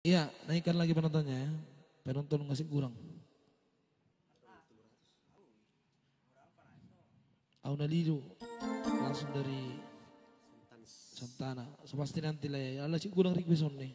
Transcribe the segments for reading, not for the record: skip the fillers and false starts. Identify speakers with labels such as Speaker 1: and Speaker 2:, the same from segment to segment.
Speaker 1: Iya, naikkan lagi penontonnya ya. Penonton masih kurang. Auna Lido langsung dari Santana. So pasti nanti lah ya. Allah sih kurang request on nih.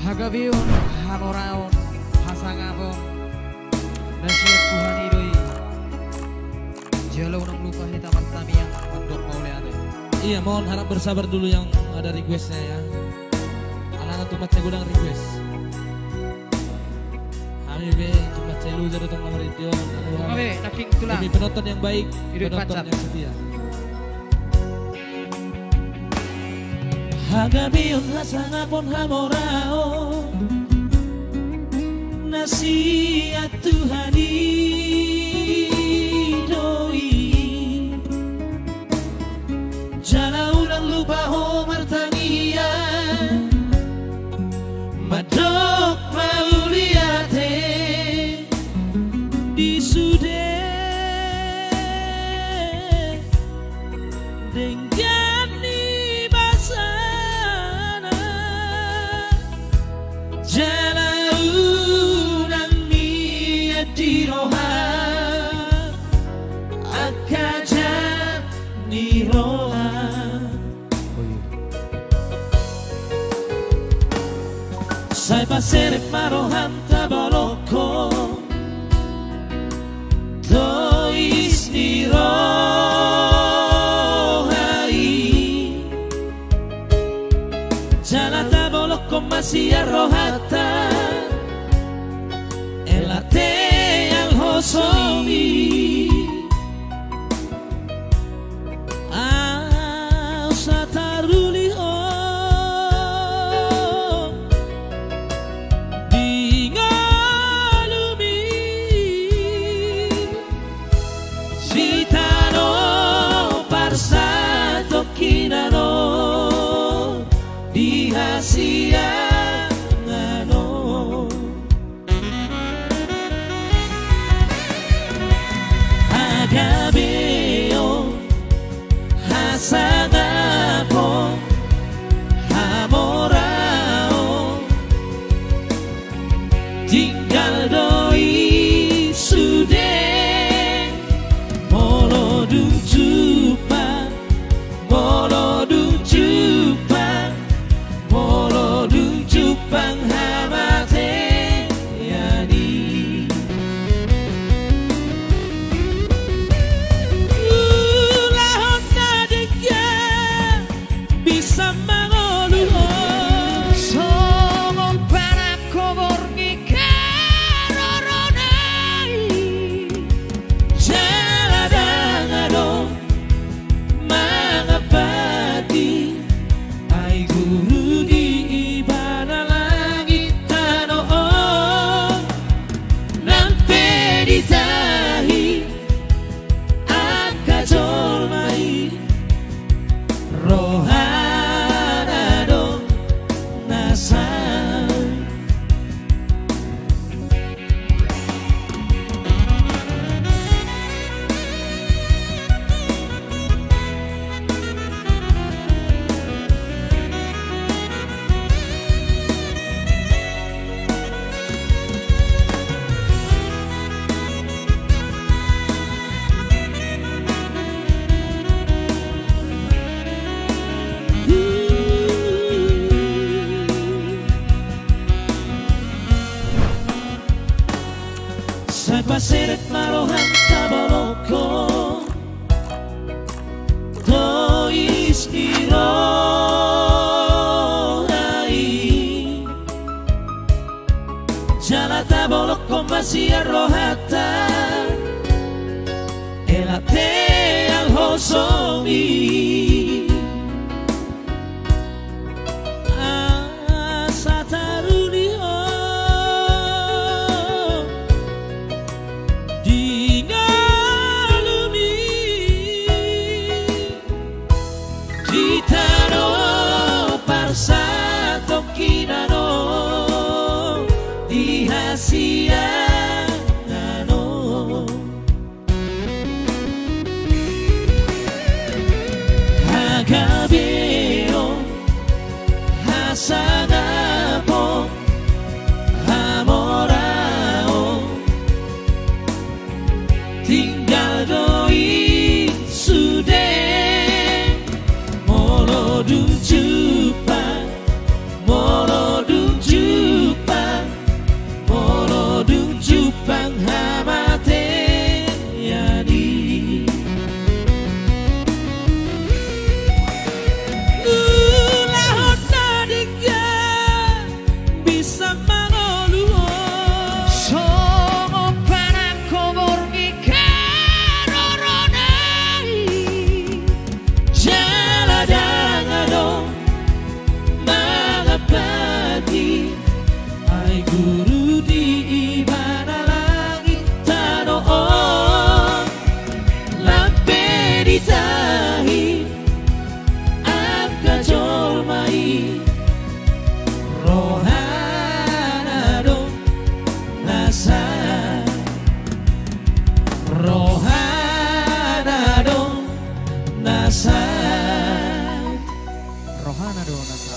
Speaker 2: Hagabiun, hamoraun, hasangapon, nasihat Tuhan idoi. Jalo nang lupa hitam tamiang untuk mauliane.
Speaker 1: Iya, mohon harap bersabar dulu yang ada requestnya ya. Anak-anak tumat saya gudang request. Kami cuma saya loser untuk nomor itu.
Speaker 2: Kami naking tulang.
Speaker 1: Demi penonton yang baik,
Speaker 2: Hidup
Speaker 1: penonton
Speaker 2: pacar.
Speaker 1: yang setia. Hagabiun hasangapon hamorao, nasihat Tuhan idoi. Jala ulang lupa ho martangia, madok mauliate di sude dengan ni basana. Jala ulang niat di roha akaja ni roha. Sai pasere marohan tabaloko tois ni rohai. Jala tabaloko masih rohata elate yang hosomi. Hagabeo hasangapon hamorao, tinggal doi sude molodung jupang, molodung jupang, molodung jupang hamate yani. Sai paseret marohan tabaloko tois irohai. Jala tabaloko masih rohata elate al hosomi. Di tanah parsa kinano dihasiano Hagabeo Hasanapo Hamorao tinggal doi sude molodum jupang molodum jupang molodum jupang hamate yani lahot nadiga bisa mangoluo
Speaker 2: Songo panang kubur ikaroronai
Speaker 1: jaladangano mangapati ay guru di mana langit tanoon lampe ditahi angka jolmai rohanado nasa rohanado nasa
Speaker 2: Rohana do nasa